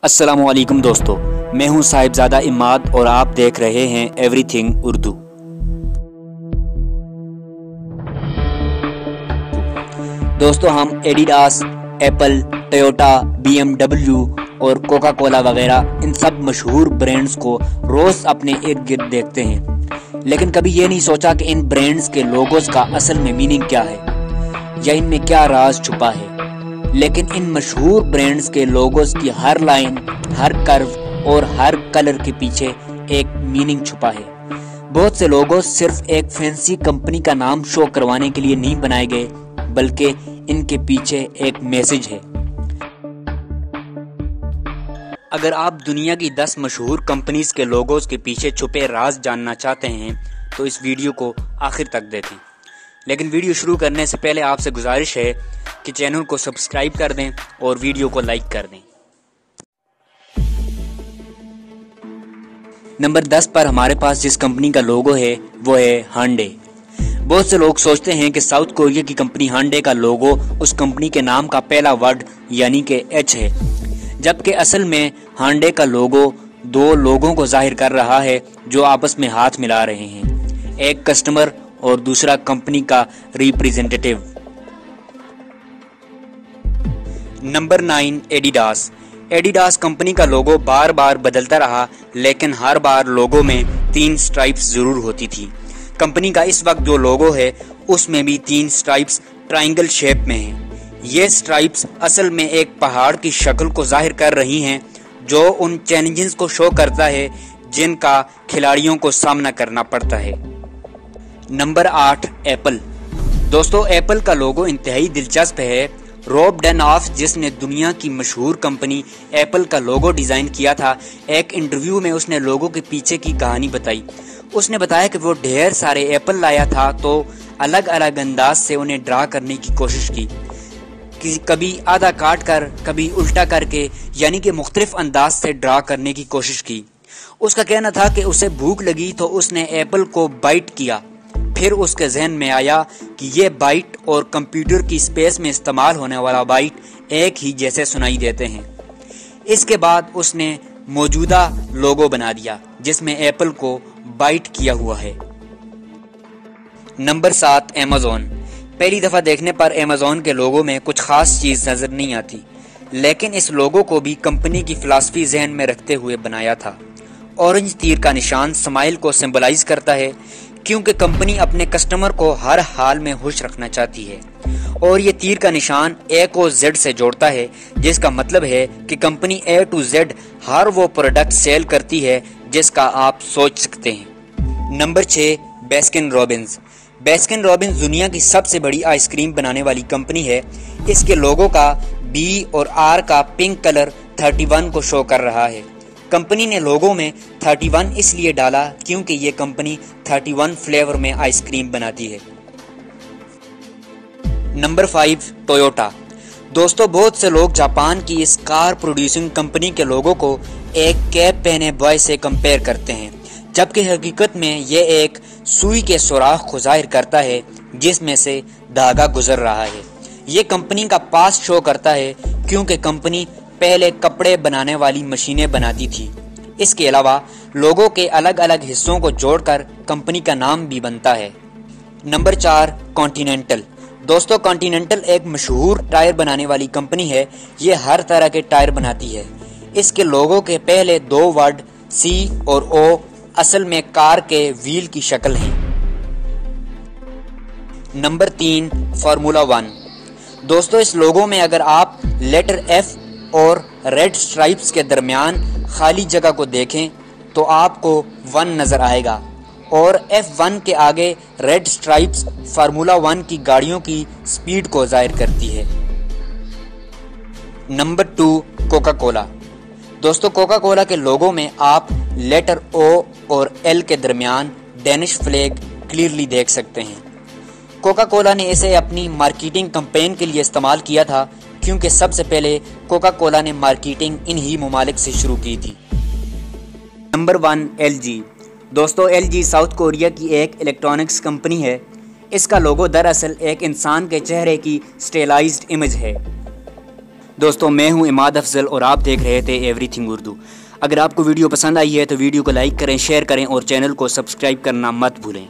अस्सलामु अलैकुम दोस्तों, मैं हूं साहिबजादा इमाद और आप देख रहे हैं एवरीथिंग उर्दू। दोस्तों, हम एडिडास, एप्पल, टोयोटा, BMW और कोका कोला वगैरह इन सब मशहूर ब्रांड्स को रोज अपने इर्द गिर्द देखते हैं, लेकिन कभी ये नहीं सोचा कि इन ब्रांड्स के लोगोस का असल में मीनिंग क्या है या इनमें क्या राज छुपा है। लेकिन इन मशहूर ब्रांड्स के लोगोस की हर लाइन, हर कर्व और हर कलर के पीछे एक मीनिंग छुपा है। बहुत से लोगोस सिर्फ एक फैंसी कंपनी का नाम शो करवाने के लिए नहीं बनाए गए, बल्कि इनके पीछे एक मैसेज है। अगर आप दुनिया की 10 मशहूर कंपनीज के लोगोस के पीछे छुपे राज जानना चाहते हैं तो इस वीडियो को आखिर तक देखें। लेकिन वीडियो शुरू करने से पहले आपसे गुजारिश है कि चैनल को सब्सक्राइब कर दें और वीडियो को लाइक कर दें। नंबर 10 पर हमारे पास जिस कंपनी का लोगो है वो है हांडे। बहुत से लोग सोचते हैं कि साउथ कोरिया की कंपनी हांडे का लोगो उस कंपनी के नाम का पहला वर्ड यानी कि H है, जबकि असल में हांडे का लोगो दो लोगों को जाहिर कर रहा है जो आपस में हाथ मिला रहे हैं, एक कस्टमर और दूसरा कंपनी का representative. Number 9 Adidas. Adidas company का लोगो बार बार बदलता रहा, लेकिन हर बार लोगो में 3 स्ट्राइप्स जरूर होती थी। कंपनी का इस वक्त जो लोगो है उसमें भी 3 स्ट्राइप्स ट्रायंगल शेप में हैं। ये स्ट्राइप्स असल में एक पहाड़ की शक्ल को जाहिर कर रही हैं, जो उन चैलेंजेस को शो करता है जिनका खिलाड़ियों को सामना करना पड़ता है। Number 8 Apple. दोस्तों, एप्पल का लोगो इंतहाई दिलचस्प है। रॉब डेनॉफ, जिसने दुनिया की मशहूर कंपनी एप्पल का लोगो डिजाइन किया था, एक इंटरव्यू में उसने लोगो के पीछे की कहानी बताई। उसने बताया कि वो ढेर सारे एप्पल लाया था तो अलग अलग अंदाज से उन्हें ड्रा करने की कोशिश की, कभी आधा काट कर, कभी उल्टा करके, यानी कि मुख्तलिफ अंदाज से ड्रा करने की कोशिश की। उसका कहना था कि उसे भूख लगी तो उसने एप्पल को बाइट किया। फिर उसके जहन में आया कि ये बाइट और कंप्यूटर की स्पेस में इस्तेमाल होने वाला बाइट एक ही जैसे सुनाई देते हैं। इसके बाद उसने मौजूदा लोगो बना दिया जिसमें एप्पल को बाइट किया हुआ है। Number 7 Amazon. पहली दफा देखने पर अमेज़न के लोगो में कुछ खास चीज नजर नहीं आती, लेकिन इस लोगो को भी कंपनी की फिलॉसफी जहन में रखते हुए बनाया था। ऑरेंज तीर का निशान स्माइल को सिंबलाइज करता है, क्योंकि कंपनी अपने कस्टमर को हर हाल में खुश रखना चाहती है, और ये तीर का निशान A को Z से जोड़ता है, जिसका मतलब है कि कंपनी A to Z हर वो प्रोडक्ट सेल करती है जिसका आप सोच सकते हैं। Number 6 Baskin Robbins. Baskin Robbins दुनिया की सबसे बड़ी आइसक्रीम बनाने वाली कंपनी है। इसके लोगो का B और R का पिंक कलर 31 को शो कर रहा है। कंपनी ने लोगो में 31 इसलिए डाला क्योंकि ये कंपनी 31 फ्लेवर में आइसक्रीम बनाती है। Number 5 Toyota. दोस्तों, बहुत से लोग जापान की इस कार प्रोड्यूसिंग कंपनी के लोगो को एक कैप पहने बॉय से कंपेयर करते हैं, जबकि हकीकत में ये एक सुई के सुराख को जाहिर करता है जिसमें से धागा गुजर रहा है। ये कंपनी का पास्ट शो करता है, क्योंकि कंपनी पहले कपड़े बनाने वाली मशीनें बनाती थी। इसके अलावा लोगों के अलग अलग हिस्सों को जोड़कर कंपनी का नाम भी बनता है। Number 4 continental. दोस्तों, कॉन्टिनेंटल एक मशहूर टायर बनाने वाली कंपनी है। ये हर तरह के टायर बनाती है। इसके लोगों के पहले 2 वर्ड C और O असल में कार के व्हील की शक्ल हैं। Number 3 formula 1। दोस्तों, इस लोगो में अगर आप लेटर F और रेड स्ट्राइप्स के दरमियान खाली जगह को देखें तो आपको 1 नजर आएगा, और F1 के आगे रेड स्ट्राइप्स फार्मूला 1 की गाड़ियों की स्पीड को जाहिर करती है। Number 2 Coca Cola. दोस्तों, कोका कोला के लोगो में आप लेटर O और L के दरमियान डेनिश फ्लैग क्लियरली देख सकते हैं। कोका कोला ने इसे अपनी मार्केटिंग कैंपेन के लिए इस्तेमाल किया था, क्योंकि सबसे पहले कोका कोला ने मार्केटिंग इन्हीं मुमालिक से शुरू की थी। Number 1 LG। दोस्तों, LG साउथ कोरिया की एक इलेक्ट्रॉनिक्स कंपनी है। इसका लोगो दरअसल एक इंसान के चेहरे की स्टाइलाइज्ड इमेज है। دوستوں میں ہوں عماد افضل اور آپ دیکھ رہے تھے ایوری تھنگ اردو۔ اگر آپ کو ویڈیو پسند آئی ہے تو ویڈیو کو لائک کریں، شیئر کریں اور چینل کو سبسکرائب کرنا مت بھولیں۔